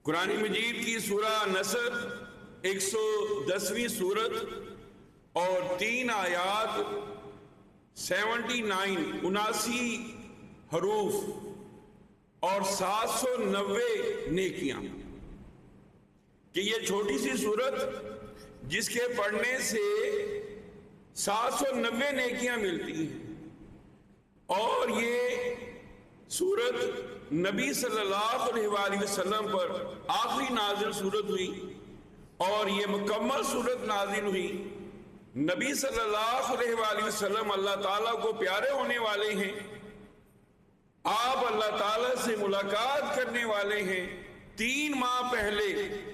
قرآن مجید کی سورہ نصر 110ویں سورت اور 3 آیات 79 حروف اور 790 نیکیاں کہ یہ چھوٹی سی سورت جس کے پڑھنے سے 790 نیکیاں ملتی ہیں، اور یہ سورت نبی صلی اللہ علیہ وآلہ وسلم پر آخری نازل سورت ہوئی، اور یہ مکمل سورت نازل ہوئی۔ نبی صلی اللہ علیہ وآلہ وسلم اللہ تعالیٰ کو پیارے ہونے والے ہیں، آپ اللہ تعالیٰ سے ملاقات کرنے والے ہیں۔ 3 ماہ پہلے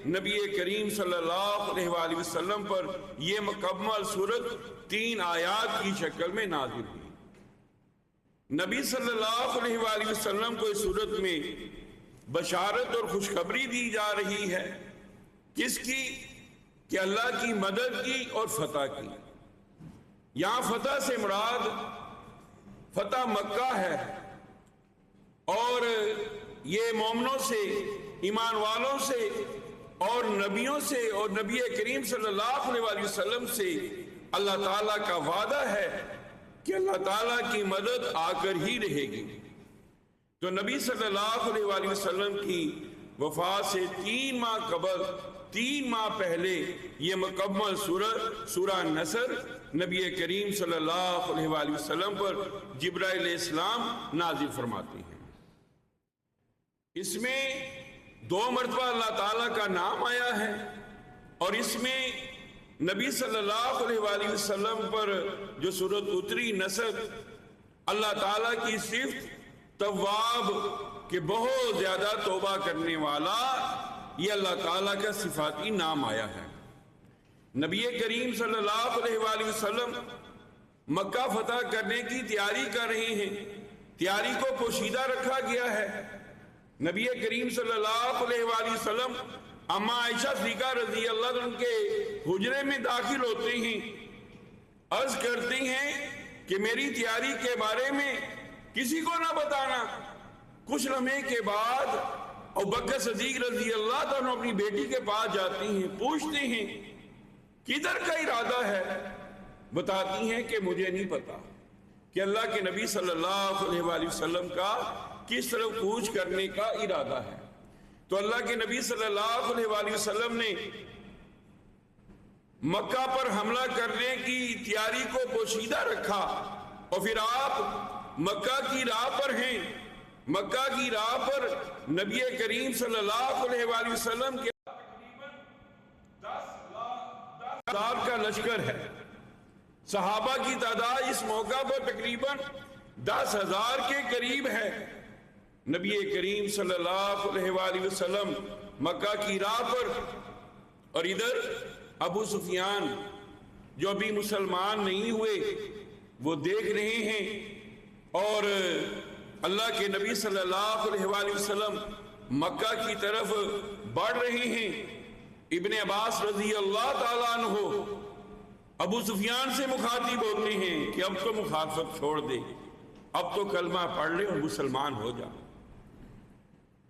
نبی کریم صلی اللہ علیہ وآلہ وسلم پر یہ مکمل سورت 3 آیات کی شکل میں نازل ہوئی۔ نبی صلی اللہ علیہ وآلہ وسلم کو اس سورت میں بشارت اور خوشخبری دی جا رہی ہے، کس کی؟ کہ اللہ کی مدد کی اور فتح کی۔ یہاں فتح سے مراد فتح مکہ ہے، اور یہ مومنوں سے، ایمان والوں سے اور نبیوں سے اور نبی کریم صلی اللہ علیہ وآلہ وسلم سے اللہ تعالیٰ کا وعدہ ہے کہ اللہ تعالیٰ کی مدد آ کر ہی رہے گی۔ تو نبی صلی اللہ علیہ وآلہ وسلم کی وفات سے 3 ماہ قبل، 3 ماہ پہلے یہ مکمل سورہ نصر نبی کریم صلی اللہ علیہ وآلہ وسلم پر جبرائیل علیہ السلام نازل فرماتے ہیں۔ اس میں 2 مرتبہ اللہ تعالیٰ کا نام آیا ہے، اور اس میں نبی صلی اللہ علیہ وآلہ وسلم پر جو سورت اتری نصر، اللہ تعالیٰ کی صفت تواب کہ بہت زیادہ توبہ کرنے والا، یہ اللہ تعالیٰ کا صفاتی نام آیا ہے۔ نبی کریم صلی اللہ علیہ وآلہ وسلم مکہ فتح کرنے کی تیاری کر رہے ہیں، تیاری کو پوشیدہ رکھا گیا ہے۔ نبی کریم صلی اللہ علیہ وآلہ وسلم اما عائشہ صدیقہ رضی اللہ عنہ کے حجرے میں داخل ہوتے ہیں، عرض کرتے ہیں کہ میری تیاری کے بارے میں کسی کو نہ بتانا۔ کچھ لمحے کے بعد ابوبکر صدیق رضی اللہ عنہ اپنی بیٹی کے پاس جاتی ہیں، پوچھتے ہیں کدھر کا ارادہ ہے؟ بتاتی ہیں کہ مجھے نہیں پتا کہ اللہ کے نبی صلی اللہ علیہ وآلہ وسلم کا کس طرف کوچ کرنے کا ارادہ ہے۔ تو اللہ کے نبی صلی اللہ علیہ وآلہ وسلم نے مکہ پر حملہ کرنے کی تیاری کو پوشیدہ رکھا، اور پھر آپ مکہ کی راہ پر ہیں۔ مکہ کی راہ پر نبی کریم صلی اللہ علیہ وآلہ وسلم کے 10,000 کا لشکر ہے۔ صحابہ کی تعداد اس موقع پر تقریباً 10,000 کے قریب ہے۔ نبی کریم صلی اللہ علیہ وآلہ وسلم مکہ کی راہ پر، اور ادھر ابو سفیان جو ابھی مسلمان نہیں ہوئے وہ دیکھ رہے ہیں، اور اللہ کے نبی صلی اللہ علیہ وآلہ وسلم مکہ کی طرف بڑھ رہے ہیں۔ ابن عباس رضی اللہ تعالیٰ عنہ ابو سفیان سے مخاطب ہوتے ہیں کہ اب تو مخالفت چھوڑ دے، اب تو کلمہ پڑھ لے اور مسلمان ہو جا۔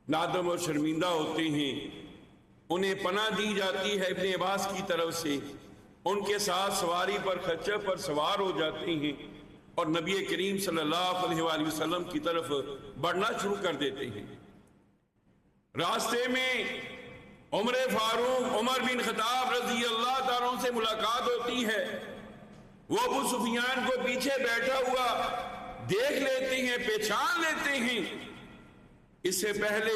نادم اور شرمندہ ہوتے ہیں، انہیں پناہ دی جاتی ہے ابن عباس کی طرف سے، ان کے ساتھ سواری پر خچر پر سوار ہو جاتے ہیں، اور نبی کریم صلی اللہ علیہ وآلہ وسلم کی طرف بڑھنا شروع کر دیتے ہیں۔ راستے میں عمر فاروق عمر بن خطاب رضی اللہ تعالیٰ عنہ سے ملاقات ہوتی ہے۔ وہ ابو سفیان کو پیچھے بیٹھا ہوا دیکھ لیتے ہیں، پہچان لیتے ہیں۔ اس سے پہلے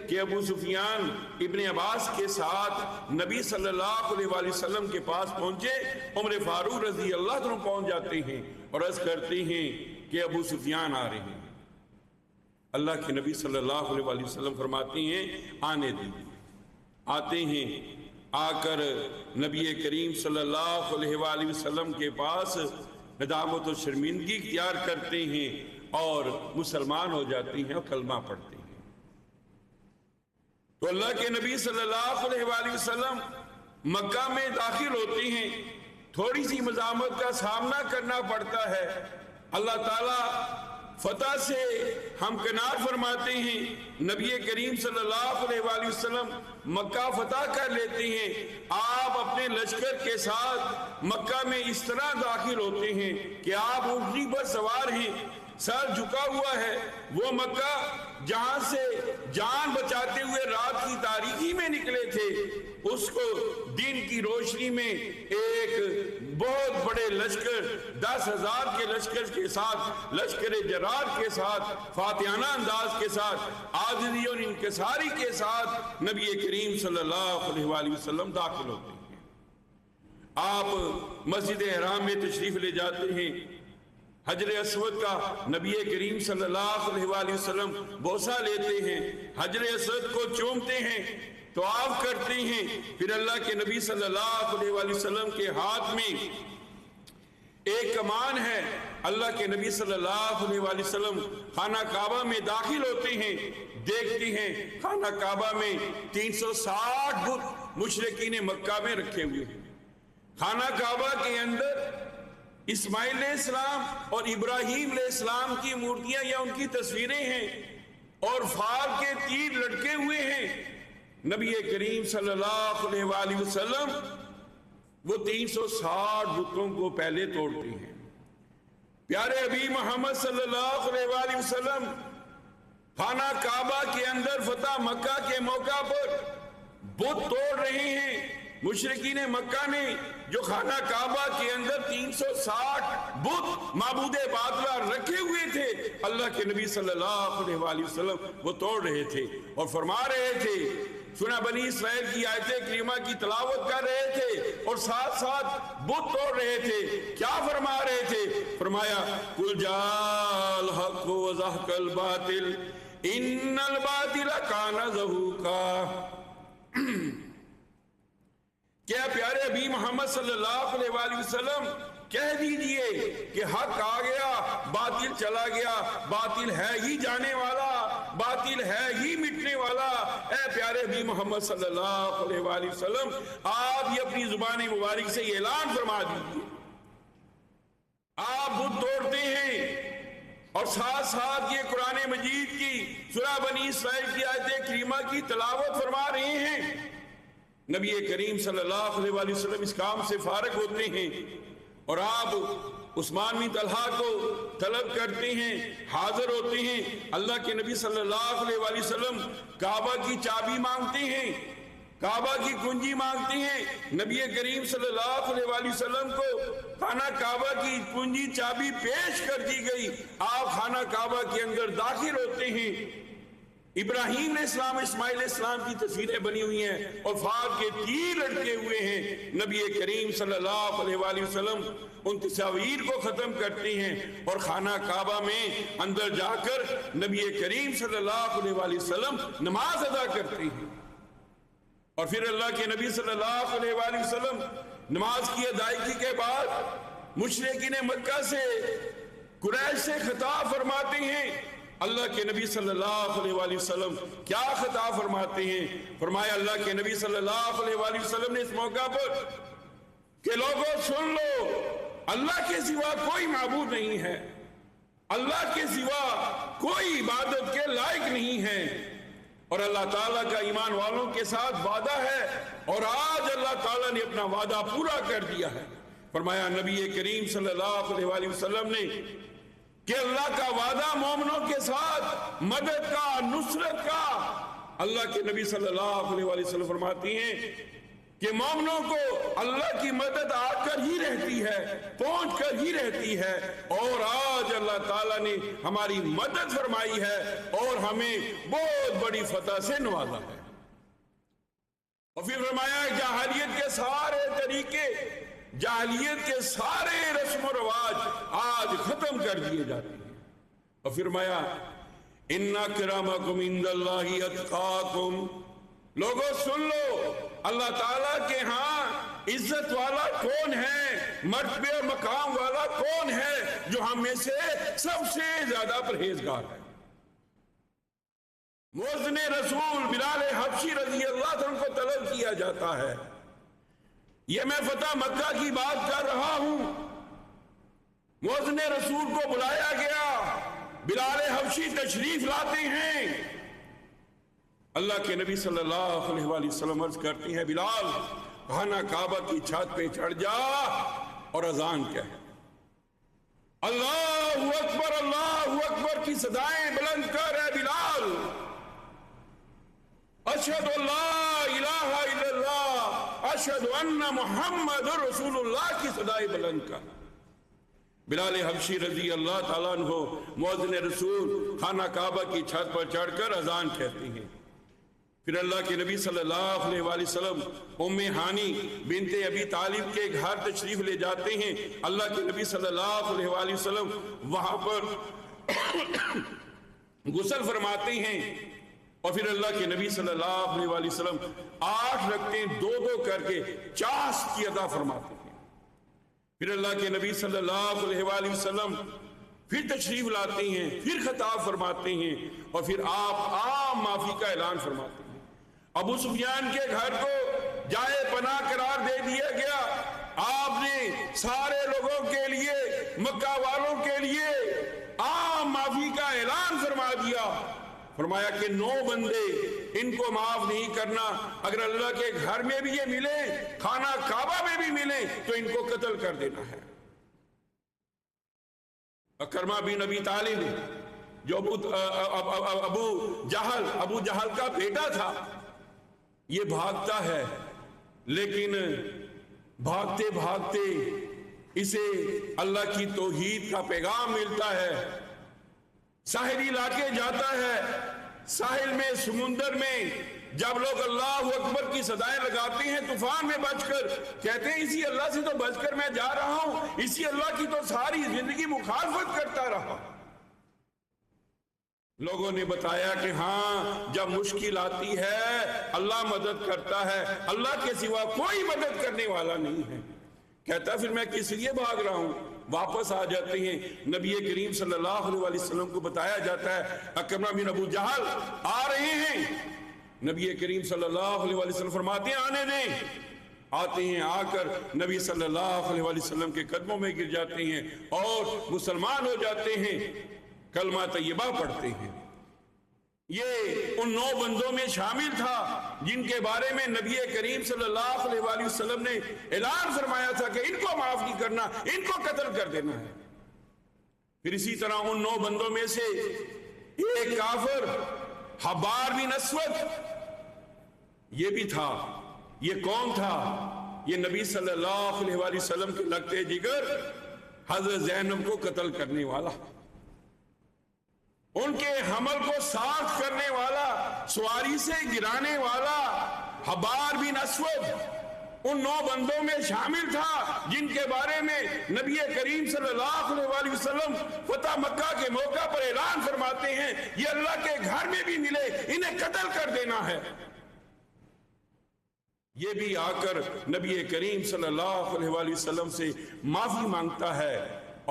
کہ ابو سفیان ابن عباس کے ساتھ نبی صلی اللہ علیہ وآلہ وسلم کے پاس پہنچے، عمر فاروق رضی اللہ عنہ پہنچ جاتے ہیں اور عرض کرتے ہیں کہ ابو سفیان آ رہے ہیں۔ اللہ کے نبی صلی اللہ علیہ وآلہ وسلم فرماتے ہیں آنے دیجیے۔ آتے ہیں، آ کر نبی کریم صلی اللہ علیہ وآلہ وسلم کے پاس ندامت و شرمندگی اختیار کرتے ہیں اور مسلمان ہو جاتے ہیں اور کلمہ پڑھتے ہیں۔ تو اللہ کے نبی صلی اللہ علیہ وآلہ وسلم مکہ میں داخل ہوتے ہیں، تھوڑی سی مزاحمت کا سامنا کرنا پڑتا ہے۔ اللہ تعالیٰ فتح سے ہم کنار فرماتے ہیں، نبی کریم صلی اللہ علیہ وآلہ وسلم مکہ فتح کر لیتے ہیں، آپ اپنے لشکر کے ساتھ مکہ میں اس طرح داخل ہوتے ہیں کہ آپ اونٹنی پر سوار ہیں، سر جھکا ہوا ہے۔ وہ مکہ جہاں سے جان بچاتے ہوئے رات کی تاریکی میں نکلے تھے، اس کو دن کی روشنی میں ایک بہت بڑے لشکر 10,000 کے لشکر کے ساتھ، لشکر جرار کے ساتھ، فاتحانہ انداز کے ساتھ، عاجزی اور انکساری کے ساتھ نبی کریم صلی اللہ علیہ وآلہ وسلم داخل ہوتے ہیں۔ آپ مسجد حرام میں تشریف لے جاتے ہیں، حجر اسود کا نبی کریم صلی اللہ علیہ وآلہ وسلم بوسہ لیتے ہیں، حجر اسود کو چومتے ہیں، طواف کرتے ہیں، پھر اللہ کے نبی صلی اللہ علیہ وآلہ وسلم کے ہاتھ میں ایک کمان ہے۔ اللہ کے نبی صلی اللہ علیہ وآلہ وسلم خانہ کعبہ میں داخل ہوتے ہیں، دیکھتے ہیں خانہ کعبہ میں 360 بت مشرکین مکہ میں رکھے ہوئے ہیں۔ خانہ کعبہ کے اندر اسماعیل علیہ السلام اور ابراہیم علیہ السلام کی مورتیاں یا ان کی تصویریں ہیں، اور فال کے تیر لٹکے ہوئے ہیں۔ نبی کریم صلی اللہ علیہ وآلہ وسلم وہ 360 بتوں کو پہلے توڑتے ہیں۔ پیارے حبیب محمد صلی اللہ علیہ وآلہ وسلم خانہ کعبہ کے اندر فتح مکہ کے موقع پر بت توڑ رہے ہیں۔ مشرکین مکہ نے جو خانہ کعبہ کے اندر 360 بت معبود باطل رکھے ہوئے تھے، اللہ کے نبی صلی اللہ علیہ وآلہ وسلم وہ توڑ رہے تھے اور فرما رہے تھے، سورہ بنی اسرائیل کی آیت کریمہ کی تلاوت کر رہے تھے اور ساتھ ساتھ بت توڑ رہے تھے۔ کیا فرما رہے تھے؟ فرمایا قُلْ جَاءَ الْحَقُّ وَزَهَقَ الْبَاطِلُ إِنَّ الْبَاطِلَ كَانَ زَهُوقًا۔ کیا پیارے حبیب محمد صلی اللہ علیہ وآلہ وسلم کہہ دیجئے کہ حق آ گیا، باطل چلا گیا، باطل ہے ہی جانے والا، باطل ہے ہی مٹنے والا۔ اے پیارے حبیب محمد صلی اللہ علیہ وآلہ وسلم، آپ یہ اپنی زبان مبارک سے یہ اعلان فرما دیجئے۔ آپ بت توڑتے ہیں اور ساتھ ساتھ یہ قرآن مجید کی سورہ بنی اسرائیل کی آیت کریمہ کی تلاوت فرما رہے ہیں۔ نبی کریم صلی اللہ علیہ وآلہ وسلم اس کام سے فارغ ہوتے ہیں اور آپ عثمان بن طلحہ کو طلب کرتے ہیں، حاضر ہوتے ہیں۔ اللہ کے نبی صلی اللہ علیہ وآلہ وسلم کعبہ کی چابی مانگتے ہیں، کعبہ کی کنجی مانگتے ہیں۔ نبی کریم صلی اللہ علیہ وآلہ وسلم کو خانہ کعبہ کی کنجی چابی پیش کر دی گئی۔ آپ خانہ کعبہ کے اندر داخل ہوتے ہیں۔ ابراہیم علیہ السلام، اسماعیل علیہ السلام کی تصویریں بنی ہوئی ہیں اور فال کے تیر لٹکے ہوئے ہیں۔ نبی کریم صلی اللہ علیہ وآلہ وسلم ان تصاویر کو ختم کرتے ہیں اور خانہ کعبہ میں اندر جا کر نبی کریم صلی اللہ علیہ وآلہ وسلم نماز ادا کرتے ہیں۔ اور پھر اللہ کے نبی صلی اللہ علیہ وآلہ وسلم نماز کی ادائیگی کے بعد مشرکین مکہ سے، قریش سے خطاب فرماتے ہیں۔ اللہ کے نبی صلی اللہ علیہ وآلہ وسلم کیا خطاب فرماتے ہیں؟ فرمایا اللہ کے نبی صلی اللہ علیہ وآلہ وسلم نے اس موقع پر کہ لوگوں سن لو، اللہ کے سوا کوئی معبود نہیں ہے، اللہ کے سوا کوئی عبادت کے لائق نہیں ہے، اور اللہ تعالیٰ کا ایمان والوں کے ساتھ وعدہ ہے، اور آج اللہ تعالیٰ نے اپنا وعدہ پورا کر دیا ہے۔ فرمایا نبی کریم صلی اللہ علیہ وآلہ وسلم نے کہ اللہ کا وعدہ مومنوں کے ساتھ مدد کا، نصرت کا۔ اللہ کے نبی صلی اللہ علیہ وآلہ وسلم فرماتی ہیں کہ مومنوں کو اللہ کی مدد آ کر ہی رہتی ہے، پہنچ کر ہی رہتی ہے، اور آج اللہ تعالیٰ نے ہماری مدد فرمائی ہے اور ہمیں بہت بڑی فتح سے نوازا ہے۔ اور پھر فرمایا جاہلیت کے سارے طریقے، جاہلیت کے سارے رسم و رواج آج ختم کر دیے جاتے ہیں۔ اور فرمایا ان اکرمکم عند اللہ اتقاکم، لوگوں سن لو، اللہ تعالیٰ کے ہاں عزت والا کون ہے، مرتبے اور مقام والا کون ہے، جو ہم میں سے سب سے زیادہ پرہیزگار ہے۔ مؤذن رسول بلال حبشی رضی اللہ عنہ کو طلب کیا جاتا ہے۔ یہ میں فتح مکہ کی بات کر رہا ہوں۔ مؤذن رسول کو بلایا گیا، بلال حبشی تشریف لاتے ہیں، اللہ کے نبی صلی اللہ علیہ وآلہ وسلم عرض کرتی ہیں بلال خانہ کعبہ کی چھت پہ چڑھ جا اور اذان کہہ، اللہ اکبر کی صدائیں بلند کر اے بلال، اشہد ان لا الہ الا اللہ اشہد ان محمد رسول اللہ کی صدائیں بلند کر۔ بلال حبشی رضی اللہ تعالیٰ عنہ مؤذن رسول خانہ کعبہ کی چھت پر چڑھ کر اذان کہتے ہیں۔ پھر اللہ کے نبی صلی اللہ علیہ وآلہ وسلم ام ہانی بنت ابی طالب کے گھر تشریف لے جاتے ہیں، اللہ کے نبی صلی اللہ علیہ وآلہ وسلم وہاں پر غسل فرماتے ہیں، اور پھر اللہ کے نبی صلی اللہ علیہ وآلہ وسلم 8 رکعتیں 2 کر کے چاشت کی ادا فرماتے ہیں۔ پھر اللہ کے نبی صلی اللہ علیہ وآلہ وسلم پھر تشریف لاتے ہیں، پھر خطاب فرماتے ہیں، اور پھر آپ عام معافی کا اعلان فرماتے ہیں۔ ابو سفیان کے گھر کو جائے پناہ قرار دے دیا گیا، آپ نے سارے لوگوں کے لیے، مکہ والوں کے لیے عام معافی کا اعلان فرما دیا، فرمایا کہ 9 بندے ان کو معاف نہیں کرنا، اگر اللہ کے گھر میں بھی یہ ملیں، خانہ کعبہ میں بھی ملیں تو ان کو قتل کر دینا ہے۔ اکرمہ بن ابی طالب جو ابو جہل کا بیٹا تھا، یہ بھاگتا ہے، لیکن بھاگتے بھاگتے اسے اللہ کی توحید کا پیغام ملتا ہے، ساحلی علاقے جاتا ہے، ساحل میں سمندر میں جب لوگ اللہ اکبر کی صدائیں لگاتے ہیں طوفان میں بچ کر، کہتے ہیں اسی اللہ سے تو بچ کر میں جا رہا ہوں، اسی اللہ کی تو ساری زندگی مخالفت کرتا رہا۔ لوگوں نے بتایا کہ ہاں جب مشکل آتی ہے اللہ مدد کرتا ہے، اللہ کے سوا کوئی مدد کرنے والا نہیں ہے۔ کہتا پھر میں کس لیے بھاگ رہا ہوں؟ واپس آ جاتے ہیں، نبی کریم صلی اللہ علیہ وسلم کو بتایا جاتا ہے اکرمہ بن ابو جہل آ رہے ہیں، نبی کریم صلی اللہ علیہ وسلم فرماتے ہیں آنے دیں، آتے ہیں، آ کر نبی صلی اللہ علیہ وسلم کے قدموں میں گر جاتے ہیں اور مسلمان ہو جاتے ہیں، کلمہ طیبہ پڑھتے ہیں۔ یہ ان 9 بندوں میں شامل تھا جن کے بارے میں نبی کریم صلی اللہ علیہ وسلم نے اعلان فرمایا تھا کہ ان کو معاف نہیں کرنا، ان کو قتل کر دینا ہے۔ پھر اسی طرح ان 9 بندوں میں سے ایک کافر حبار بن اسود یہ بھی تھا۔ یہ کون تھا؟ یہ نبی صلی اللہ علیہ وسلم کے لگتے جگر حضرت زینب کو قتل کرنے والا، ان کے حمل کو ساخت کرنے والا، سواری سے گرانے والا حبار بن اسود ان 9 بندوں میں شامل تھا جن کے بارے میں نبی کریم صلی اللہ علیہ وسلم فتح مکہ کے موقع پر اعلان فرماتے ہیں یہ اللہ کے گھر میں بھی ملے انہیں قتل کر دینا ہے۔ یہ بھی آ کر نبی کریم صلی اللہ علیہ وسلم سے معافی مانگتا ہے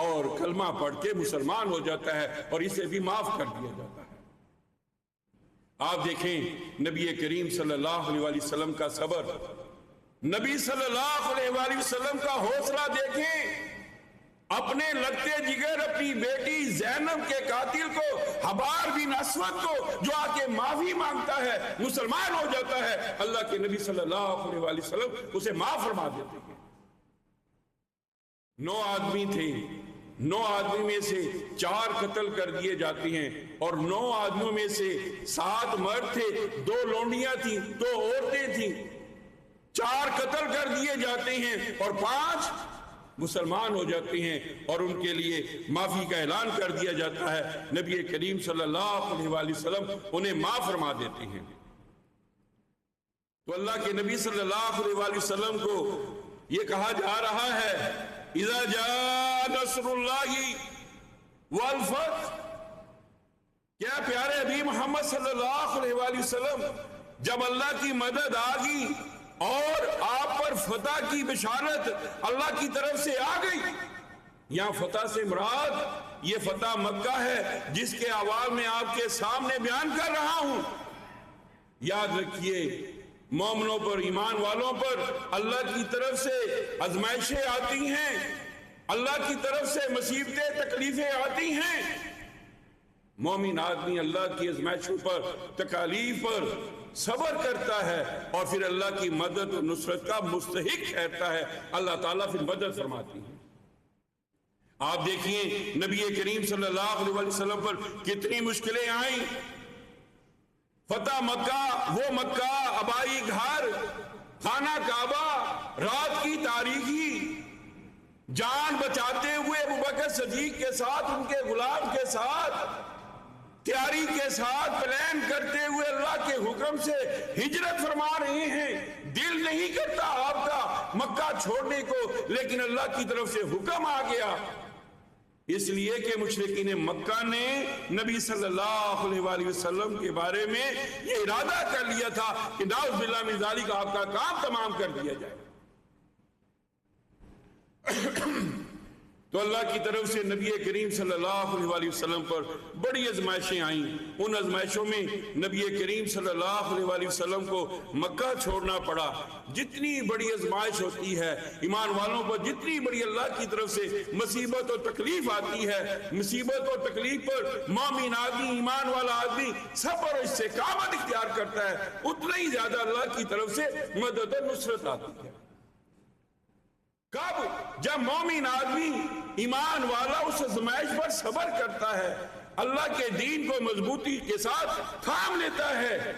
اور کلمہ پڑھ کے مسلمان ہو جاتا ہے اور اسے بھی معاف کر دیا جاتا ہے۔ آپ دیکھیں نبی کریم صلی اللہ علیہ وسلم کا صبر، نبی صلی اللہ علیہ وسلم کا حوصلہ دیکھیں، اپنے لگتے جگر اپنی بیٹی زینب کے قاتل کو حبار بن اسود کو جو آ کے معافی مانگتا ہے مسلمان ہو جاتا ہے، اللہ کے نبی صلی اللہ علیہ وسلم اسے معاف فرما دیتے ہیں۔ 9 آدمی تھے، 9 آدمی میں سے 4 قتل کر دیے جاتے ہیں، اور 9 آدمیوں میں سے 7 مرد تھے، 2 لونڈیاں تھیں، 2 عورتیں تھیں، 4 قتل کر دیے جاتے ہیں اور 5 مسلمان ہو جاتے ہیں اور ان کے لیے معافی کا اعلان کر دیا جاتا ہے۔ نبی کریم صلی اللہ علیہ وسلم انہیں معاف فرما دیتے ہیں۔ تو اللہ کے نبی صلی اللہ علیہ وسلم کو یہ کہا جا رہا ہے اذا جاء نصر اللہ والفتح، کیا پیارے نبی محمد صلی اللہ علیہ وسلم جب اللہ کی مدد آگئی اور آپ پر فتح کی بشارت اللہ کی طرف سے آ گئی، یہاں فتح سے مراد یہ فتح مکہ ہے جس کے احوال میں آپ کے سامنے بیان کر رہا ہوں۔ یاد رکھیے مومنوں پر، ایمان والوں پر اللہ کی طرف سے آزمائشیں آتی ہیں، اللہ کی طرف سے مصیبتیں تکلیفیں آتی ہیں، مومن آدمی اللہ کی آزمائشوں پر، تکالیف پر صبر کرتا ہے اور پھر اللہ کی مدد اور نصرت کا مستحق ٹھہرتا ہے، اللہ تعالیٰ پھر مدد فرماتی ہے۔ آپ دیکھیے نبی کریم صلی اللہ علیہ وسلم پر کتنی مشکلیں آئیں۔ فتح مکہ، وہ مکہ، آبائی گھر، خانہ کعبہ، رات کی تاریکی، جان بچاتے ہوئے ابوبکر صدیق کے ساتھ، ان کے غلام کے ساتھ، تیاری کے ساتھ پلان کرتے ہوئے اللہ کے حکم سے ہجرت فرما رہے ہیں۔ دل نہیں کرتا آپ کا مکہ چھوڑنے کو، لیکن اللہ کی طرف سے حکم آ گیا، اس لیے کہ مشرکین مکہ نے نبی صلی اللہ علیہ وآلہ وسلم کے بارے میں یہ ارادہ کر لیا تھا کہ نعوذ باللہ من ذالک آپ کا کام تمام کر دیا جائے۔ تو اللہ کی طرف سے نبی کریم صلی اللہ علیہ وآلہ وسلم پر بڑی آزمائشیں آئیں۔ ان آزمائشوں میں نبی کریم صلی اللہ علیہ وآلہ وسلم کو مکہ چھوڑنا پڑا۔ جتنی بڑی آزمائش ہوتی ہے ایمان والوں پر، جتنی بڑی اللہ کی طرف سے مصیبت اور تکلیف آتی ہے، مصیبت اور تکلیف پر مومن آدمی، ایمان والا آدمی صبر اور استقامت اختیار کرتا ہے، اتنا ہی زیادہ اللہ کی طرف سے مدد اور نصرت آتی ہے۔ کب؟ جب مومن آدمی ایمان والا اس آزمائش پر صبر کرتا ہے، اللہ کے دین کو مضبوطی کے ساتھ تھام لیتا ہے،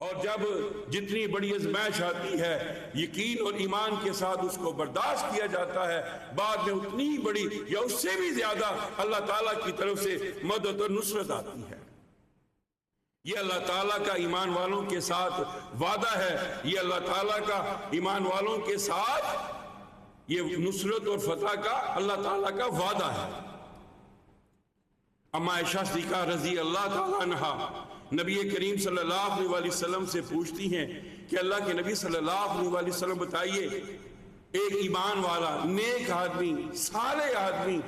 اور جب جتنی بڑی آزمائش آتی ہے یقین اور ایمان کے ساتھ اس کو برداشت کیا جاتا ہے، بعد میں اتنی ہی بڑی یا اس سے بھی زیادہ اللہ تعالیٰ کی طرف سے مدد اور نصرت آتی ہے۔ یہ اللہ تعالیٰ کا ایمان والوں کے ساتھ وعدہ ہے، یہ اللہ تعالیٰ کا ایمان والوں کے ساتھ یہ نصرت اور فتح کا اللہ تعالیٰ کا وعدہ ہے۔ اما عائشہ صدیقہ رضی اللہ تعالیٰ عنہا نبی کریم صلی اللہ علیہ وآلہ وسلم سے پوچھتی ہیں کہ اللہ کے نبی صلی اللہ علیہ وآلہ وسلم بتائیے، ایک ایمان والا، نیک آدمی، صالح آدمی،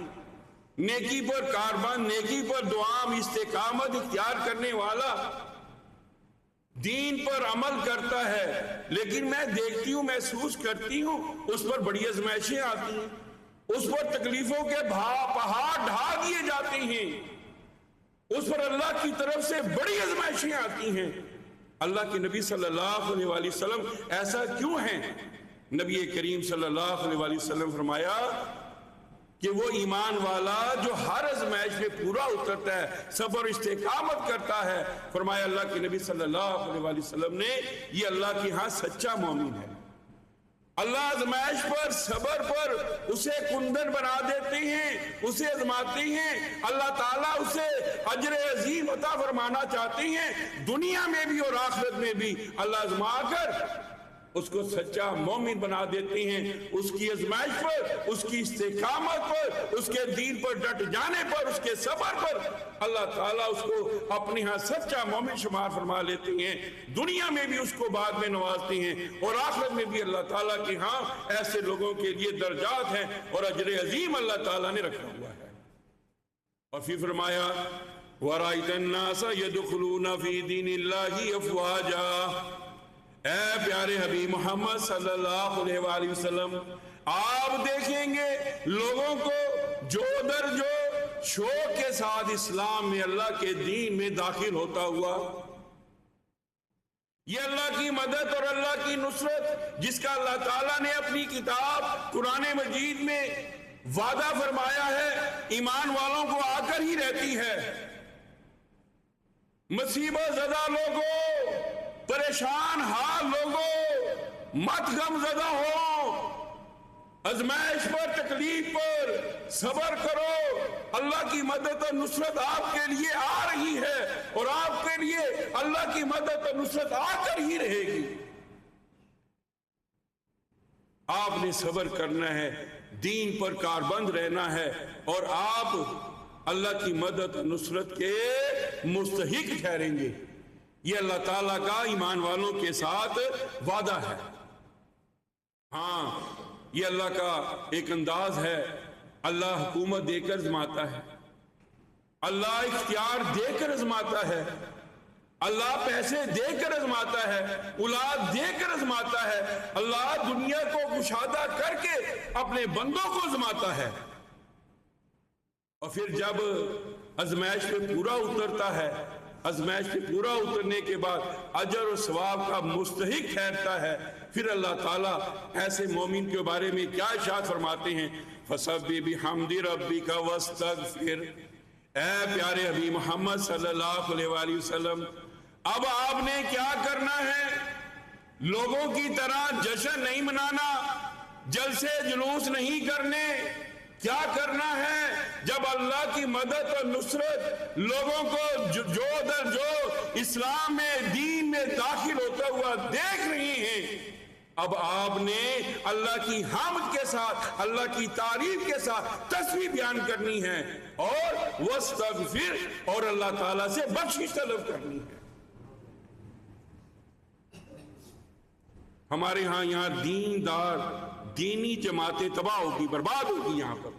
نیکی پر کاربند، نیکی پر دعام، استقامت اختیار کرنے والا، دین پر عمل کرتا ہے، لیکن میں دیکھتی ہوں، محسوس کرتی ہوں اس پر بڑی آزمائشیں آتی ہیں، اس پر تکلیفوں کے پہاڑ ڈھا دیے جاتے ہیں، اس پر اللہ کی طرف سے بڑی آزمائشیں آتی ہیں۔ اللہ کے نبی صلی اللہ علیہ وآلہ وسلم ایسا کیوں ہیں؟ نبی کریم صلی اللہ علیہ وآلہ وسلم فرمایا کہ وہ ایمان والا جو ہر آزمائش میں پورا اترتا ہے، صبر استقامت کرتا ہے، فرمایا اللہ کے نبی صلی اللہ علیہ وآلہ وسلم نے، یہ اللہ کے ہاں سچا مومن ہے۔ اللہ آزمائش پر، صبر پر اسے کندن بنا دیتے ہیں، اسے آزماتے ہیں، اللہ تعالیٰ اسے اجر عظیم عطا فرمانا چاہتے ہیں، دنیا میں بھی اور آخرت میں بھی اللہ آزما کر اس کو سچا مومن بنا دیتے ہیں۔ اس کی آزمائش پر، اس کی استقامت پر، اس کے دین پر ڈٹ جانے پر، اس کے صبر پر اللہ تعالیٰ اس کو اپنے ہاں سچا مومن شمار فرما لیتے ہیں، دنیا میں بھی اس کو بعد میں نوازتے ہیں، اور آخرت میں بھی اللہ تعالیٰ کے ہاں ایسے لوگوں کے لیے درجات ہیں اور اجر عظیم اللہ تعالیٰ نے رکھا ہوا ہے۔ اور پھر فرمایا وَرَأَيْتَ النَّاسَ يَدْخُلُونَ فِي دِينِ اللَّهِ أَفْوَاجًا۔ اے پیارے حبیب محمد صلی اللہ علیہ وآلہ وسلم، آپ دیکھیں گے لوگوں کو جو در جو شوق کے ساتھ اسلام میں، اللہ کے دین میں داخل ہوتا ہوا۔ یہ اللہ کی مدد اور اللہ کی نصرت جس کا اللہ تعالیٰ نے اپنی کتاب قرآن مجید میں وعدہ فرمایا ہے، ایمان والوں کو آ کر ہی رہتی ہے۔ مصیبت زدہ لوگوں، پریشان حال لوگوں، مت غم زدہ ہو، آزمائش پر، تکلیف پر صبر کرو، اللہ کی مدد اور نصرت آپ کے لیے آ رہی ہے، اور آپ کے لیے اللہ کی مدد اور نصرت آ کر ہی رہے گی۔ آپ نے صبر کرنا ہے، دین پر کاربند رہنا ہے، اور آپ اللہ کی مدد اور نصرت کے مستحق ٹھہریں گے۔ یہ اللہ تعالیٰ کا ایمان والوں کے ساتھ وعدہ ہے۔ ہاں، یہ اللہ کا ایک انداز ہے، اللہ حکومت دے کر آزماتا ہے، اللہ اختیار دے کر آزماتا ہے، اللہ پیسے دے کر آزماتا ہے، اولاد دے کر آزماتا ہے، اللہ دنیا کو کشادہ کر کے اپنے بندوں کو آزماتا ہے۔ اور پھر جب آزمائش پہ پورا اترتا ہے، آزمائش پہ پورا اترنے کے بعد اجر و ثواب کا مستحق ٹھہرتا ہے، پھر اللہ تعالیٰ ایسے مومن کے بارے میں کیا ارشاد فرماتے ہیں؟ فَسَبِّحْ بِحَمْدِ رَبِّكَ وَاسْتَغْفِرْ۔ اے پیارے حبیب محمد صلی اللہ علیہ وآلہ وسلم، اب آپ نے کیا کرنا ہے؟ لوگوں کی طرح جشن نہیں منانا، جلسے جلوس نہیں کرنے۔ کیا کرنا ہے؟ جب اللہ کی مدد اور نصرت لوگوں کو جو در جو اسلام میں، دین میں داخل ہوتا ہوا دیکھ رہی ہیں، اب آپ نے اللہ کی حمد کے ساتھ، اللہ کی تعریف کے ساتھ تسبیح بیان کرنی ہے، اور واستغفر، اور اللہ تعالیٰ سے بخشش طلب کرنی ہے۔ ہمارے ہاں یہاں دیندار دینی جماعتیں تباہ ہوگی، برباد ہوگی۔ یہاں پر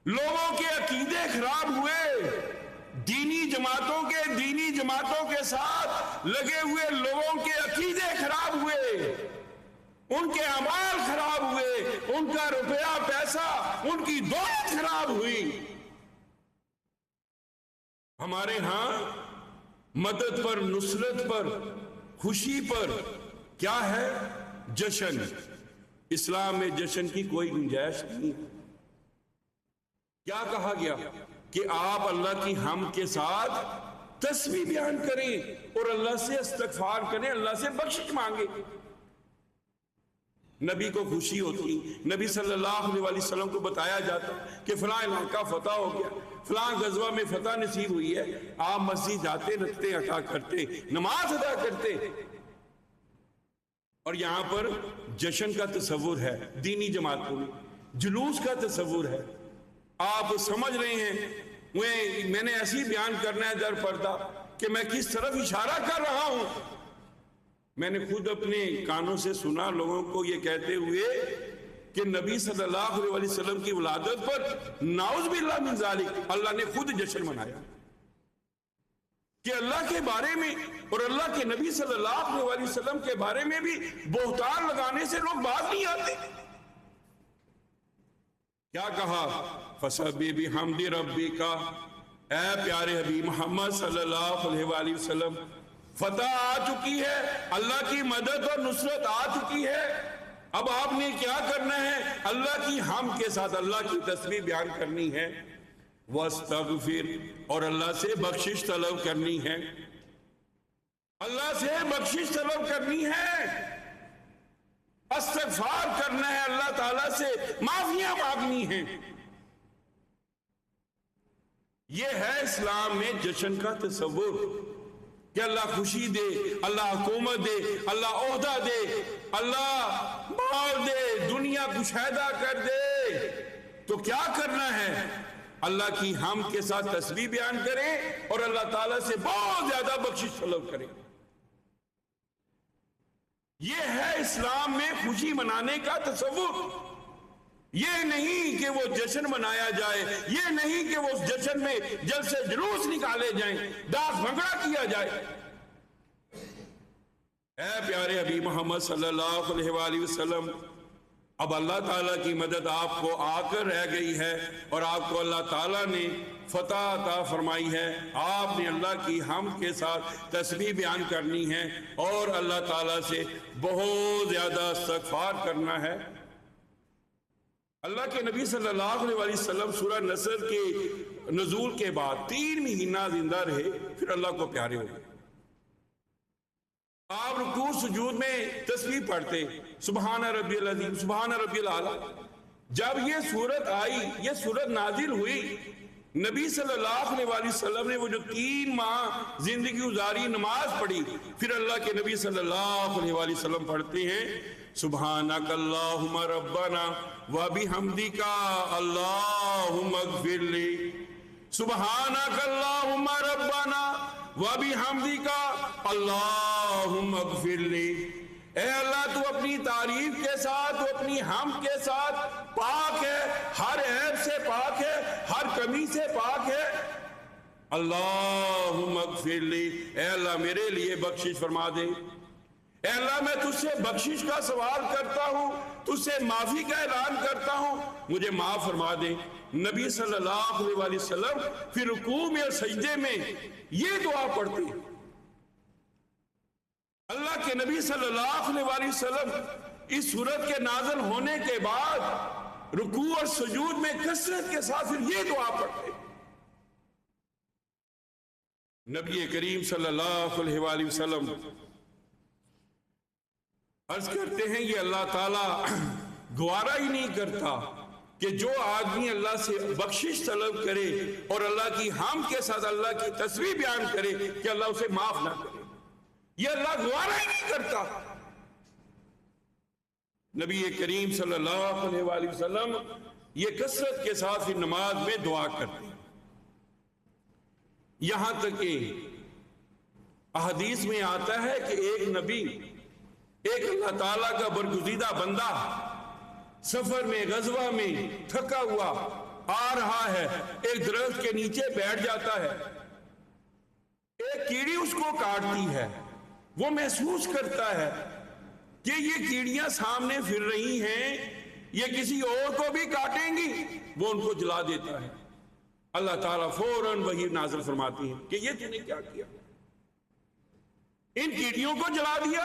لوگوں کے عقیدے خراب ہوئے، دینی جماعتوں کے ساتھ لگے ہوئے لوگوں کے عقیدے خراب ہوئے، ان کے اعمال خراب ہوئے، ان کا روپیہ پیسہ، ان کی دولت خراب ہوئی۔ ہمارے ہاں مدد پر، نصرت پر، خوشی پر کیا ہے؟ جشن۔ اسلام میں جشن کی کوئی گنجائش نہیں۔ کیا کہا گیا؟ کہ آپ اللہ کی حمد کے ساتھ تسبیح بیان کریں اور اللہ سے استغفار کریں، اللہ سے بخشش مانگیں۔ نبی کو خوشی ہوتی، نبی صلی اللہ علیہ وسلم کو بتایا جاتا کہ فلاں علاقہ فتح ہو گیا، فلاں غزوہ میں فتح نصیب ہوئی ہے، آپ مسجد جاتے، رکھتے عطا کرتے، نماز ادا کرتے۔ اور یہاں پر جشن کا تصور ہے، دینی جماعتوں میں جلوس کا تصور ہے۔ آپ سمجھ رہے ہیں میں نے ایسی بیان کرنا ہے در پردہ کہ میں کس طرف اشارہ کر رہا ہوں۔ میں نے خود اپنے کانوں سے سنا لوگوں کو یہ کہتے ہوئے کہ نبی صلی اللہ علیہ وسلم کی ولادت پر نعوذ باللہ من ذالک اللہ نے خود جشن منایا، کہ اللہ کے بارے میں اور اللہ کے نبی صلی اللہ علیہ وسلم کے بارے میں بھی بہتان لگانے سے لوگ باز نہیں آتے۔ کیا کہا؟ فَسَبِّحْ بِحَمْدِ رَبِّكَ۔ اے پیارے حبیب محمد صلی اللہ علیہ وآلہ وسلم، فتح آ چکی ہے، اللہ کی مدد اور نصرت آ چکی ہے۔ اب آپ نے کیا کرنا ہے؟ اللہ کی حمد کے ساتھ اللہ کی تسبیح بیان کرنی ہے، واستغفر، اور اللہ سے بخشش طلب کرنی ہے، اللہ سے بخشش طلب کرنی ہے، استغفار کرنا ہے، اللہ تعالیٰ سے معافیاں مانگنی ہیں۔ یہ ہے اسلام میں جشن کا تصور، کہ اللہ خوشی دے، اللہ حکومت دے، اللہ عہدہ دے، اللہ مال دے، دنیا کشادہ کر دے۔ تو کیا کرنا ہے؟ اللہ کی حمد کے ساتھ تسبیح بیان کریں اور اللہ تعالیٰ سے بہت زیادہ بخشش طلب کریں۔ یہ ہے اسلام میں خوشی منانے کا تصور۔ یہ نہیں کہ وہ جشن منایا جائے، یہ نہیں کہ وہ جشن میں جلسے جلوس نکالے جائیں، ڈانس بھنگڑا کیا جائے۔ اے پیارے حبیب محمد صلی اللہ علیہ وآلہ وسلم، اب اللہ تعالیٰ کی مدد آپ کو آ کر رہ گئی ہے، اور آپ کو اللہ تعالیٰ نے فتح عطا فرمائی ہے۔ آپ نے اللہ کی حمد کے ساتھ تسبیح بیان کرنی ہے اور اللہ تعالیٰ سے بہت زیادہ استغفار کرنا ہے۔ اللہ کے نبی صلی اللہ علیہ وسلم سورہ نصر کے نزول کے بعد 3 مہینہ زندہ رہے، پھر اللہ کو پیارے ہو گئے۔ آپ رکوع سجود میں تسبیح پڑھتے، سبحان ربی العظیم، سبحان ربی الاعلیٰ۔ جب یہ صورت آئی، یہ صورت نازل ہوئی، نبی صلی اللہ علیہ وسلم نے وہ جو 3 ماہ زندگی گزاری، نماز پڑھی، پھر اللہ کے نبی صلی اللہ علیہ وسلم پڑھتے ہیں سبحانک اللہم ربنا وبحمدک اللہم اغفر لی، سبحانک اللہم ربنا وبحمدک اللہم اغفر لی۔ اے اللہ تو اپنی تعریف کے ساتھ، تو اپنی حمد کے ساتھ پاک ہے، ہر عیب سے پاک ہے، ہر کمی سے پاک ہے۔ اللہم اغفر لی، اے اللہ میرے لیے بخشش فرما دے۔ اے اللہ میں تجھ سے بخشش کا سوال کرتا ہوں، تجھ سے معافی کا اعلان کرتا ہوں، مجھے معاف فرما دے۔ نبی صلی اللہ علیہ وآلہ وسلم پھر رکوع میں اور سجدے میں یہ دعا پڑھتے ہیں۔ اللہ کے نبی صلی اللہ علیہ وآلہ وسلم اس سورت کے نازل ہونے کے بعد رکوع اور سجود میں کثرت کے ساتھ پھر یہ دعا پڑھتے ہیں۔ نبی کریم صلی اللہ علیہ وآلہ وسلم عرض کرتے ہیں یہ اللہ تعالیٰ گوارا ہی نہیں کرتا کہ جو آدمی اللہ سے بخشش طلب کرے اور اللہ کی حمد کے ساتھ اللہ کی تسبیح بیان کرے کہ اللہ اسے معاف نہ کرے، یہ اللہ گوارا ہی نہیں کرتا۔ نبی کریم صلی اللہ علیہ وآلہ وسلم یہ کثرت کے ساتھ پھر نماز میں دعا کرتے ہیں، یہاں تک کہ احادیث میں آتا ہے کہ ایک نبی، ایک اللہ تعالیٰ کا برگزیدہ بندہ سفر میں غزوہ میں تھکا ہوا آ رہا ہے، ایک درخت کے نیچے بیٹھ جاتا ہے، ایک کیڑی اس کو کاٹتی ہے، وہ محسوس کرتا ہے کہ یہ کیڑیاں سامنے پھر رہی ہیں، یہ کسی اور کو بھی کاٹیں گی، وہ ان کو جلا دیتا ہے۔ اللہ تعالیٰ فوراً وحی نازل فرماتی ہے کہ یہ تم نے کیا کیا، ان کیڑیوں کو جلا دیا،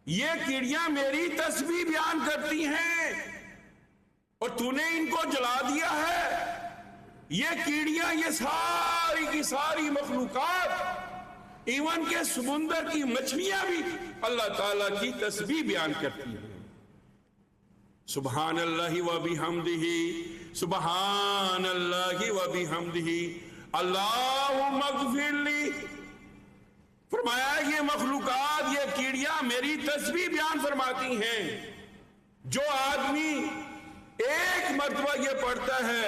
یہ کیڑیاں میری تسبیح بیان کرتی ہیں اور تو نے ان کو جلا دیا ہے۔ یہ کیڑیاں، یہ ساری کی ساری مخلوقات، ایون کے سمندر کی مچھلیاں بھی اللہ تعالیٰ کی تسبیح بیان کرتی ہیں۔ سبحان اللہ و بحمدہ، سبحان اللہ و بحمدہ، اللہم اغفر لی۔ فرمایا یہ مخلوقات، یہ کیڑیاں میری تسبیح بیان فرماتی ہیں۔ جو آدمی ایک مرتبہ یہ پڑھتا ہے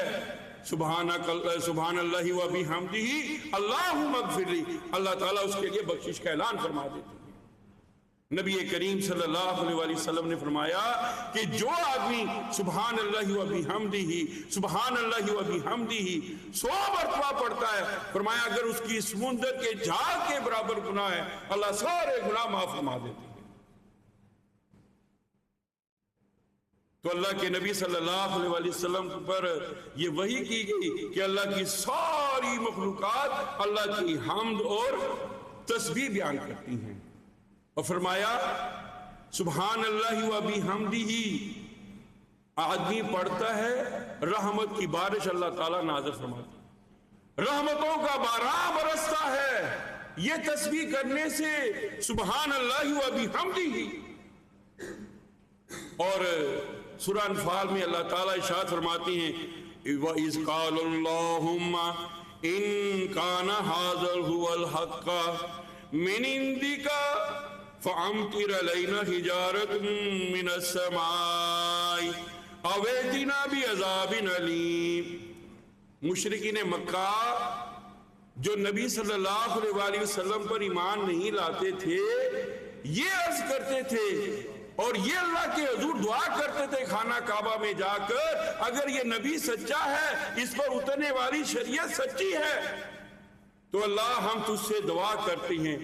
سبحان اللہ و بحمدہ اللہم اغفر لی، اللہ تعالیٰ اس کے لیے بخشش کا اعلان فرما دیتے ہیں۔ نبی کریم صلی اللہ علیہ وآلہ وسلم نے فرمایا کہ جو آدمی سبحان اللہ و بحمدہ سبحان اللہ و بحمدہ 100 مرتبہ پڑھتا ہے، فرمایا اگر اس کی سمندر کے جھاگ کے برابر گناہ ہے، اللہ سارے گناہ معاف فرما دیتے ہیں۔ تو اللہ کے نبی صلی اللہ علیہ وآلہ وسلم پر یہ وحی کی گئی کہ اللہ کی ساری مخلوقات اللہ کی حمد اور تسبیح بیان کرتی ہیں، اور فرمایا سبحان اللہ و بحمدہ آدمی پڑھتا ہے رحمت کی بارش اللہ تعالیٰ نازل فرماتا ہے، رحمتوں کا باران برستا ہے یہ تسبیح کرنے سے، سبحان اللہ و بحمدہ۔ اور سورہ انفال میں اللہ تعالیٰ ارشاد فرماتی ہیں وَإِذْ قَالَ اللَّهُمَّ إِن كَانَ هَذَا هُوَ الْحَقَّ مِنْ عِنْدِكَ فَأَمْطِرْ عَلَيْنَا حِجَارَةً مِنَ السَّمَاءِ أَوْ ائْتِنَا بِعَذَابٍ أَلِيمٍ۔ مشرکین مکہ جو نبی صلی اللہ علیہ وآلہ وسلم پر ایمان نہیں لاتے تھے، یہ عرض کرتے تھے اور یہ اللہ کے حضور دعا کرتے تھے خانہ کعبہ میں جا کر، اگر یہ نبی سچا ہے، اس پر اترنے والی شریعت سچی ہے، تو اللہ ہم تجھ سے دعا کرتے ہیں۔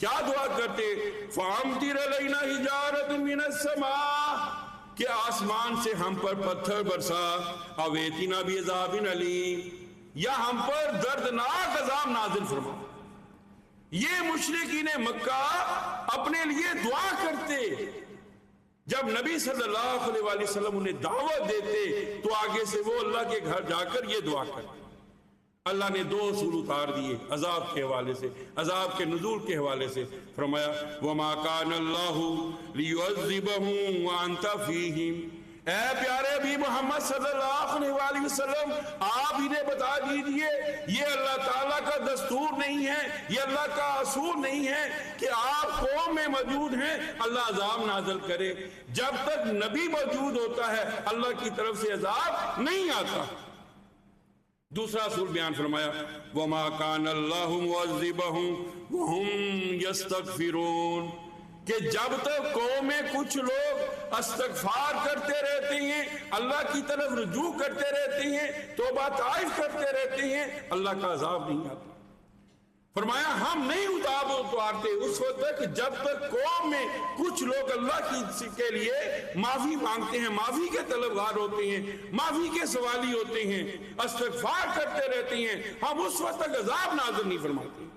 کیا دعا کرتے؟ فَأَمْطِرْ عَلَيْنَا حِجَارَةً مِنَ السَّمَاءِ، کہ آسمان سے ہم پر پتھر برسا، أَوْ ائْتِنَا بِعَذَابٍ أَلِيمٍ، یا ہم پر دردناک عذاب نازل فرما۔ یہ مشرکین مکہ اپنے لیے دعا کرتے، جب نبی صلی اللہ علیہ وآلہ وسلم انہیں دعوت دیتے تو آگے سے وہ اللہ کے گھر جا کر یہ دعا کرتے۔ اللہ نے 2 اصول اتار دیے عذاب کے حوالے سے، عذاب کے نزول کے حوالے سے۔ فرمایا وَمَا كَانَ اللَّهُ لِيُعَذِّبَهُمْ وَأَنْتَ فِيهِمْ، اے پیارے بھی محمد صلی اللہ علیہ وآلہ وسلم آپ انہیں بتا دیجئے یہ اللہ تعالیٰ کا دستور نہیں ہے، یہ اللہ کا اصول نہیں ہے کہ آپ قوم میں موجود ہیں اللہ عذاب نازل کرے۔ جب تک نبی موجود ہوتا ہے اللہ کی طرف سے عذاب نہیں آتا۔ دوسرا اصول بیان فرمایا وَمَا كَانَ اللَّهُ مُعَذِّبَهُمْ وَهُمْ يَسْتَغْفِرُونَ، کہ جب تک قوم میں کچھ لوگ استغفار کرتے رہتے ہیں، اللہ کی طرف رجوع کرتے رہتے ہیں، توبہ طائف کرتے رہتے ہیں، اللہ کا عذاب نہیں آتا۔ فرمایا ہم نہیں اتارتے اس وقت تک جب تک قوم میں کچھ لوگ اللہ کے لیے معافی مانگتے ہیں، معافی کے طلبگار ہوتے ہیں، معافی کے سوالی ہوتے ہیں، استغفار کرتے رہتے ہیں، ہم اس وقت تک عذاب نازل نہیں فرماتے۔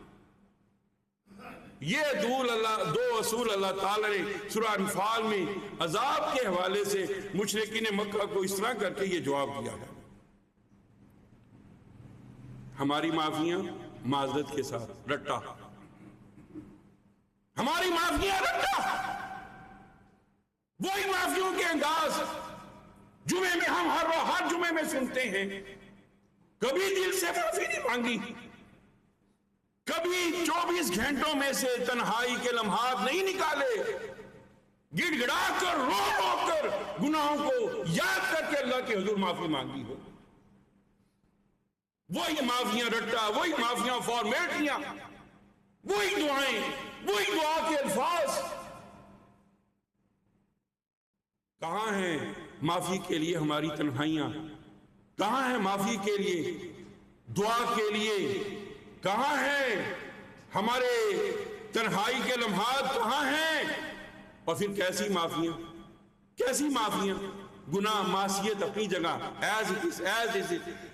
یہ دو اصول اللہ تعالیٰ نے سورہ انفال میں عذاب کے حوالے سے مشرکین مکہ کو اس طرح کر کے یہ جواب دیا ہے۔ ہماری معافیاں معذرت کے ساتھ رٹا، ہماری معافیاں رٹا، وہی معافیوں کے انداز جمعے میں ہم ہر جمعے میں سنتے ہیں، کبھی دل سے معافی نہیں مانگی، کبھی 24 گھنٹوں میں سے تنہائی کے لمحات نہیں نکالے، گڑ گڑا کر رو رو کر گناہوں کو یاد کر کے اللہ کے حضور معافی مانگی ہو۔ وہی معافیاں رٹا، وہی معافیاں فارمیٹیاں، وہی دعائیں، وہی دعا کے الفاظ، کہاں ہیں معافی کے لیے ہماری تنہائیاں؟ کہاں ہیں معافی کے لیے دعا کے لیے؟ کہاں ہیں ہمارے تنہائی کے لمحات؟ کہاں ہیں؟ اور پھر کیسی معافیاں، کیسی معافیاں؟ گناہ معصیت اپنی جگہ ایز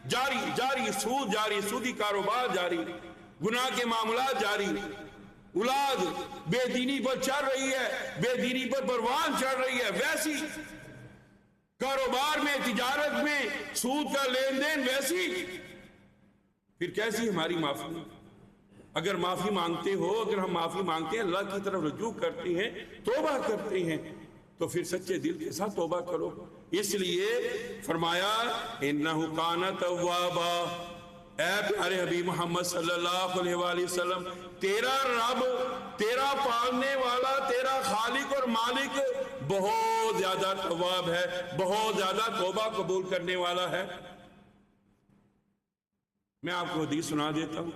جاری، سود جاری، سودی کاروبار جاری، گناہ کے معاملات جاری، اولاد بے دینی پر چڑھ رہی ہے، بے دینی پر پروان چڑھ رہی ہے، ویسی کاروبار میں، تجارت میں سود کا لین دین ویسی، پھر کیسی ہماری معافی؟ اگر معافی مانگتے ہو، اگر ہم معافی مانگتے ہیں، اللہ کی طرف رجوع کرتے ہیں، توبہ کرتے ہیں، تو پھر سچے دل کے ساتھ توبہ کرو۔ اس لیے فرمایا اِنَّهُ كَانَ تَوَّابًا، اے پیارے حبیب محمد صلی اللہ علیہ وآلہ وسلم، تیرا رب، تیرا پالنے والا، تیرا خالق اور مالک بہت زیادہ تواب ہے، بہت زیادہ توبہ قبول کرنے والا ہے۔ میں آپ کو حدیث سنا دیتا ہوں۔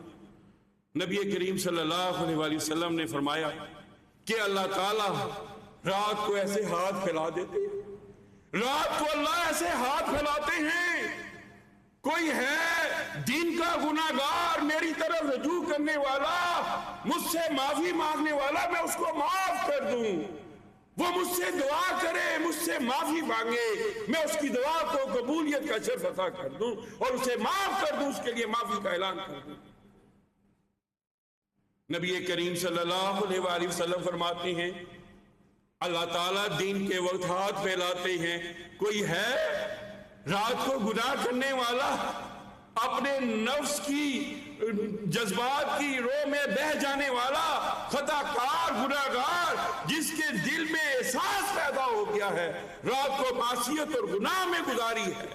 نبی کریم صلی اللہ علیہ وآلہ وسلم نے فرمایا کہ اللہ تعالیٰ رات کو ایسے ہاتھ پھیلا دیتے ہیں، رات کو اللہ ایسے ہاتھ پھیلاتے ہیں، کوئی ہے دین کا گناہگار میری طرف رجوع کرنے والا، مجھ سے معافی مانگنے والا، میں اس کو معاف کر دوں، وہ مجھ سے دعا کرے، مجھ سے معافی مانگے، میں اس کی دعا کو قبولیت کا شرف عطا کر دوں اور اسے معاف کر دوں، اس کے لیے معافی کا اعلان کر دوں۔ نبی کریم صلی اللہ علیہ وآلہ وسلم فرماتے ہیں اللہ تعالیٰ دین کے وقت ہاتھ پھیلاتے ہیں، کوئی ہے رات کو گناہ کرنے والا، اپنے نفس کی جذبات کی رو میں بہ جانے والا، خطا کار، گناہگار، جس کے دل میں احساس پیدا ہو گیا ہے رات کو معصیت اور گناہ میں گزاری ہے،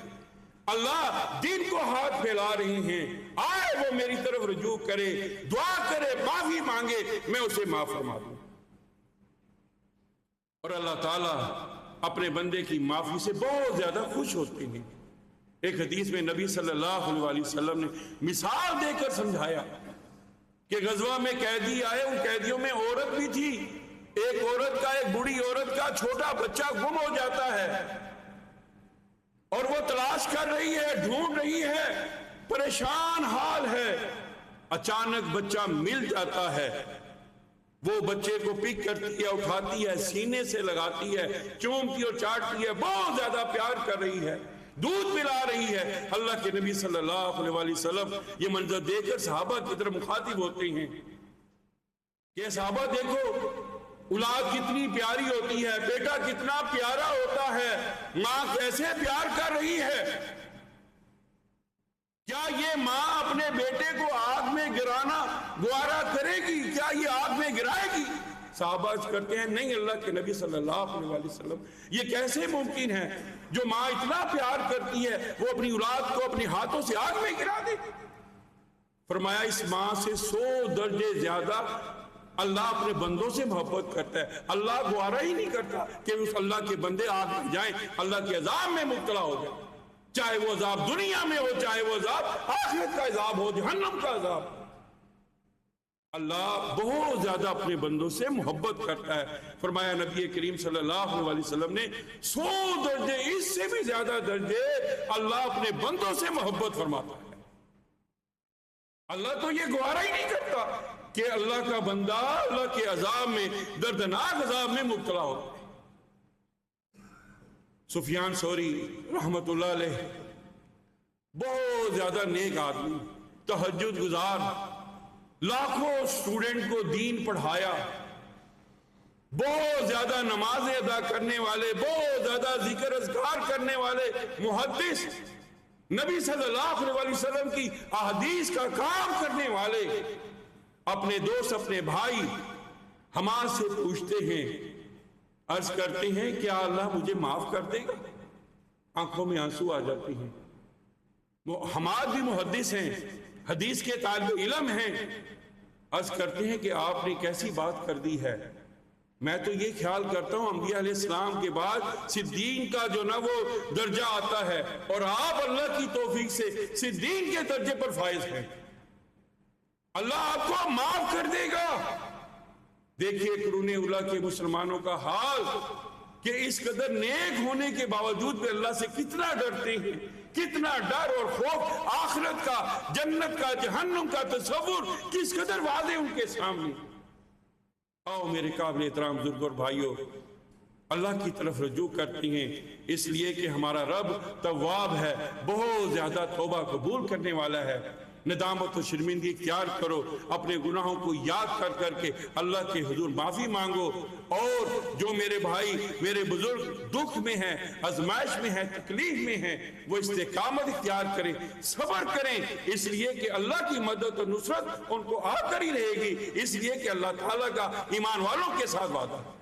اللہ دین کو ہاتھ پھیلا رہے ہیں، آئے وہ میری طرف رجوع کرے، دعا کرے، معافی مانگے، میں اسے معاف فرما دوں۔ اور اللہ تعالیٰ اپنے بندے کی معافی سے بہت زیادہ خوش ہوتے ہیں۔ ایک حدیث میں نبی صلی اللہ علیہ وآلہ وسلم نے مثال دے کر سمجھایا کہ غزوہ میں قیدی آئے، ان قیدیوں میں عورت بھی تھی، ایک عورت کا، ایک بوڑھی عورت کا چھوٹا بچہ گم ہو جاتا ہے اور وہ تلاش کر رہی ہے، ڈھونڈ رہی ہے، پریشان حال ہے، اچانک بچہ مل جاتا ہے، وہ بچے کو پک کرتی ہے، اٹھاتی ہے، سینے سے لگاتی ہے، چومتی اور چاٹتی ہے، بہت زیادہ پیار کر رہی ہے، دودھ پلا رہی ہے۔ اللہ کے نبی صلی اللہ علیہ وآلہ وسلم یہ منظر دیکھ کر صحابہ کی طرف مخاطب ہوتے ہیں کہ صحابہ دیکھو، اولاد کتنی پیاری ہوتی ہے، بیٹا کتنا پیارا ہوتا ہے، ماں کیسے پیار کر رہی ہے، کیا یہ ماں اپنے بیٹے کو آگ میں گرانا گوارا کرے گی؟ کیا یہ آگ میں گرائے گی؟ صحابہ کرتے ہیں نہیں اللہ کے نبی صلی اللہ علیہ وآلہ وسلم، یہ کیسے ممکن ہے؟ جو ماں اتنا پیار کرتی ہے وہ اپنی اولاد کو اپنے ہاتھوں سے آگ میں گرا دے؟ فرمایا اس ماں سے 100 درجے زیادہ اللہ اپنے بندوں سے محبت کرتا ہے۔ اللہ گوارا ہی نہیں کرتا کہ اس اللہ کے بندے آگ میں جائیں، اللہ کے عذاب میں مبتلا ہو جائیں، چاہے وہ عذاب دنیا میں ہو، چاہے وہ عذاب آخرت کا عذاب ہو، جہنم کا عذاب۔ اللہ بہت زیادہ اپنے بندوں سے محبت کرتا ہے۔ فرمایا نبی کریم صلی اللہ علیہ وسلم نے 100 درجے، اس سے بھی زیادہ درجے اللہ اپنے بندوں سے محبت فرماتا ہے۔ اللہ تو یہ گوارا ہی نہیں کرتا کہ اللہ کا بندہ اللہ کے عذاب میں، دردناک عذاب میں مبتلا ہو۔ سفیان ثوری رحمت اللہ علیہ بہت زیادہ نیک آدمی، تہجد گزار، لاکھوں اسٹوڈنٹ کو دین پڑھایا، بہت زیادہ نمازیں ادا کرنے والے، بہت زیادہ ذکر اذکار کرنے والے محدث، نبی صلی اللہ علیہ وسلم کی احادیث کا کام کرنے والے، اپنے دوست اپنے بھائی حماد سے پوچھتے ہیں، عرض کرتے ہیں کیا اللہ مجھے معاف کر دے گا؟ آنکھوں میں آنسو آ جاتے ہیں۔ حماد بھی محدث ہیں، حدیث کے طالب علم ہیں، عرض کرتے ہیں کہ آپ نے کیسی بات کر دی ہے۔ میں تو یہ خیال کرتا ہوں انبیاء علیہ السلام کے بعد صدیق کا جو نا وہ درجہ آتا ہے، اور آپ اللہ کی توفیق سے صدیق کے درجے پر فائز ہیں، اللہ آپ کو معاف کر دے گا۔ دیکھیے قرون اولیٰ کے مسلمانوں کا حال، کہ اس قدر نیک ہونے کے باوجود بھی اللہ سے کتنا ڈرتے ہیں، کتنا ڈر اور خوف، آخرت کا، جنت کا، جہنم کا تصور کس قدر واضح ان کے سامنے۔ آؤ میرے قابل احترام بزرگوں اور بھائیوں، اللہ کی طرف رجوع کرتے ہیں، اس لیے کہ ہمارا رب تواب ہے، بہت زیادہ توبہ قبول کرنے والا ہے۔ ندامت و شرمندگی اختیار کرو، اپنے گناہوں کو یاد کر کر کے اللہ کے حضور معافی مانگو، اور جو میرے بھائی میرے بزرگ دکھ میں ہیں، آزمائش میں ہیں، تکلیف میں ہیں، وہ استقامت اختیار کریں، صبر کریں، اس لیے کہ اللہ کی مدد و نصرت ان کو آ کر ہی رہے گی، اس لیے کہ اللہ تعالیٰ کا ایمان والوں کے ساتھ وعدہ ہے۔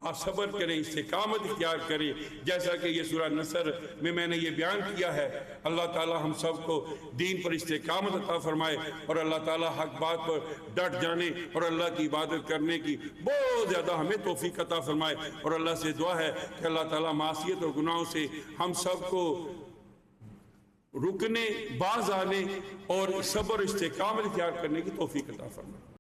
آپ صبر کریں، استقامت اختیار کریں، جیسا کہ یہ سورہ نصر میں نے یہ بیان کیا ہے۔ اللہ تعالی ہم سب کو دین پر استقامت عطا فرمائے، اور اللہ تعالی حق بات پر ڈٹ جانے اور اللہ کی عبادت کرنے کی بہت زیادہ ہمیں توفیق عطا فرمائے، اور اللہ سے دعا ہے کہ اللہ تعالی معصیت اور گناہوں سے ہم سب کو رکنے، باز آنے اور صبر استقامت اختیار کرنے کی توفیق عطا فرمائے۔